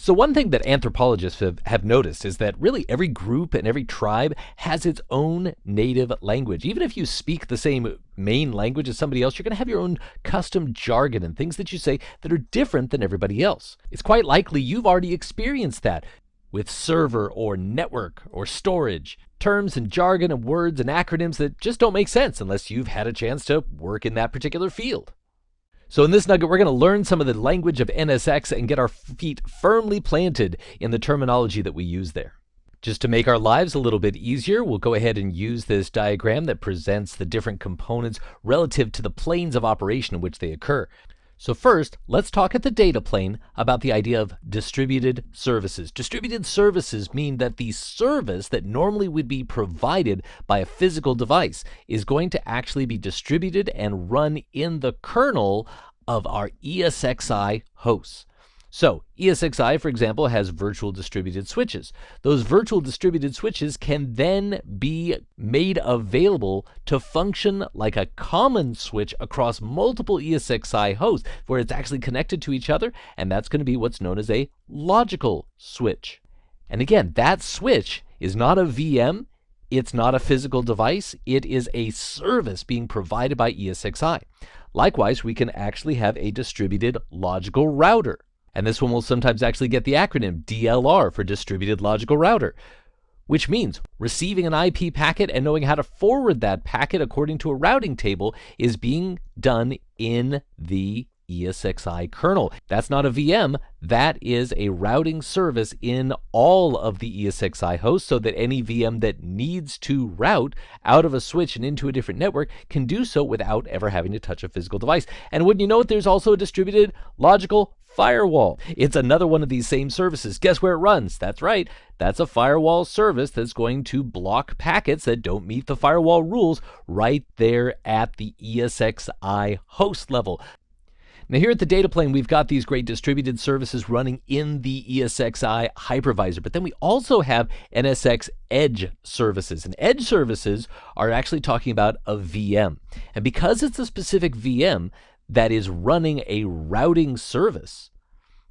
So one thing that anthropologists have noticed is that really every group and every tribe has its own native language. Even if you speak the same main language as somebody else, you're going to have your own custom jargon and things that you say that are different than everybody else. It's quite likely you've already experienced that with server or network or storage, terms and jargon and words and acronyms that just don't make sense unless you've had a chance to work in that particular field. So in this nugget, we're going to learn some of the language of NSX and get our feet firmly planted in the terminology that we use there. Just to make our lives a little bit easier, we'll go ahead and use this diagram that presents the different components relative to the planes of operation in which they occur. So first, let's talk at the data plane about the idea of distributed services. Distributed services mean that the service that normally would be provided by a physical device is going to actually be distributed and run in the kernel of our ESXi hosts. So ESXi, for example, has virtual distributed switches. Those virtual distributed switches can then be made available to function like a common switch across multiple ESXi hosts where it's actually connected to each other, and that's going to be what's known as a logical switch. And again, that switch is not a VM, it's not a physical device, it is a service being provided by ESXi. Likewise, we can actually have a distributed logical router. And this one will sometimes actually get the acronym DLR for Distributed Logical Router, which means receiving an IP packet and knowing how to forward that packet according to a routing table is being done in the ESXi kernel. That's not a VM, that is a routing service in all of the ESXi hosts so that any VM that needs to route out of a switch and into a different network can do so without ever having to touch a physical device. And wouldn't you know it, there's also a distributed logical firewall. It's another one of these same services. Guess where it runs? That's right. That's a firewall service that's going to block packets that don't meet the firewall rules right there at the ESXi host level. Now here at the data plane, we've got these great distributed services running in the ESXi hypervisor, but then we also have NSX edge services. And edge services are actually talking about a VM. And because it's a specific VM that is running a routing service,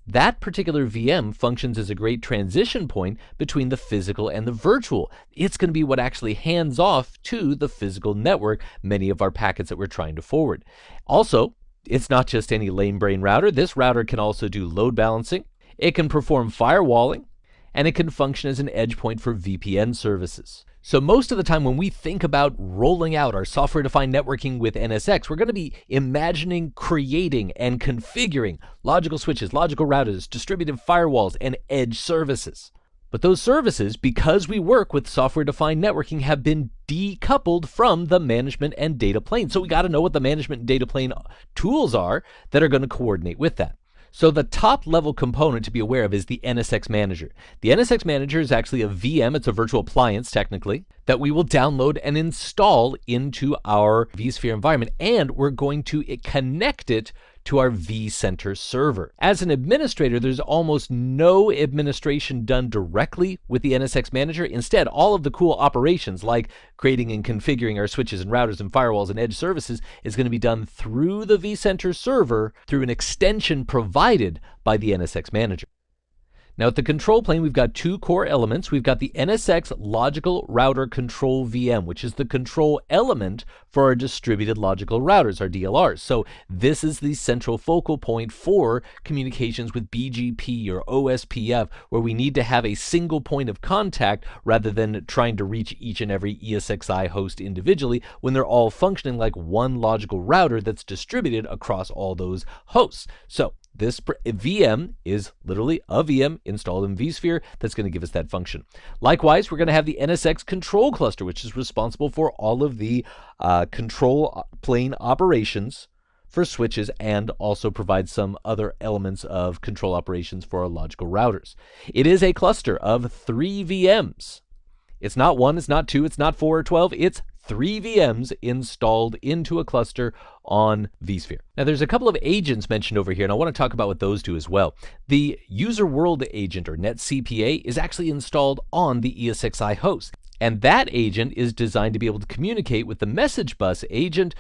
that particular VM functions as a great transition point between the physical and the virtual. It's going to be what actually hands off to the physical network many of our packets that we're trying to forward. Also, it's not just any lane brain router. This router can also do load balancing, it can perform firewalling, and it can function as an edge point for VPN services. So most of the time when we think about rolling out our software-defined networking with NSX, we're going to be imagining, creating, and configuring logical switches, logical routers, distributed firewalls, and edge services. But those services, because we work with software-defined networking, have been decoupled from the management and data plane. So we got to know what the management and data plane tools are that are going to coordinate with that. So the top level component to be aware of is the NSX Manager. The NSX Manager is actually a VM, it's a virtual appliance technically, that we will download and install into our vSphere environment, and we're going to connect it to our vCenter server. As an administrator, there's almost no administration done directly with the NSX Manager. Instead, all of the cool operations like creating and configuring our switches and routers and firewalls and edge services is going to be done through the vCenter server through an extension provided by the NSX Manager. Now at the control plane, we've got two core elements. We've got the NSX Logical Router Control VM, which is the control element for our distributed logical routers, our DLRs. So this is the central focal point for communications with BGP or OSPF, where we need to have a single point of contact rather than trying to reach each and every ESXi host individually when they're all functioning like one logical router that's distributed across all those hosts. So this VM is literally a VM installed in vSphere that's going to give us that function. Likewise, we're going to have the NSX control cluster, which is responsible for all of the control plane operations for switches and also provides some other elements of control operations for our logical routers. It is a cluster of 3 VMs. It's not 1, it's not 2, it's not 4 or 12, it's 3 VMs installed into a cluster on vSphere. Now there's a couple of agents mentioned over here, and I want to talk about what those do as well. The User World Agent, or NetCPA, is actually installed on the ESXi host. And that agent is designed to be able to communicate with the message bus agent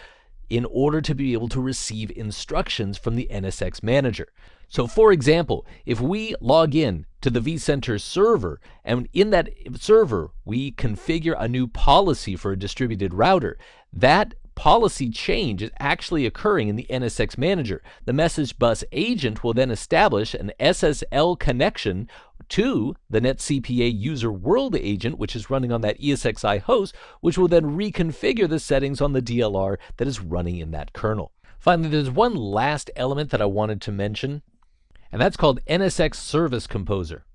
in order to be able to receive instructions from the NSX Manager. So for example, if we log in to the vCenter server, and in that server we configure a new policy for a distributed router, that policy change is actually occurring in the NSX Manager. The message bus agent will then establish an SSL connection to the NetCPA user world agent, which is running on that ESXi host, which will then reconfigure the settings on the DLR that is running in that kernel. Finally, there's one last element that I wanted to mention, and that's called NSX Service Composer.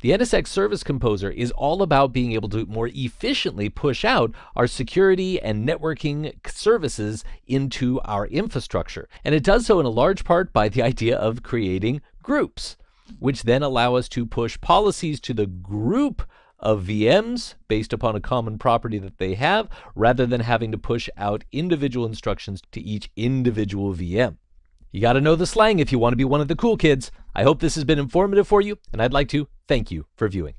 The NSX Service Composer is all about being able to more efficiently push out our security and networking services into our infrastructure. And it does so in a large part by the idea of creating groups, which then allow us to push policies to the group of VMs based upon a common property that they have, rather than having to push out individual instructions to each individual VM. You got to know the slang if you want to be one of the cool kids. I hope this has been informative for you, and I'd like to thank you for viewing.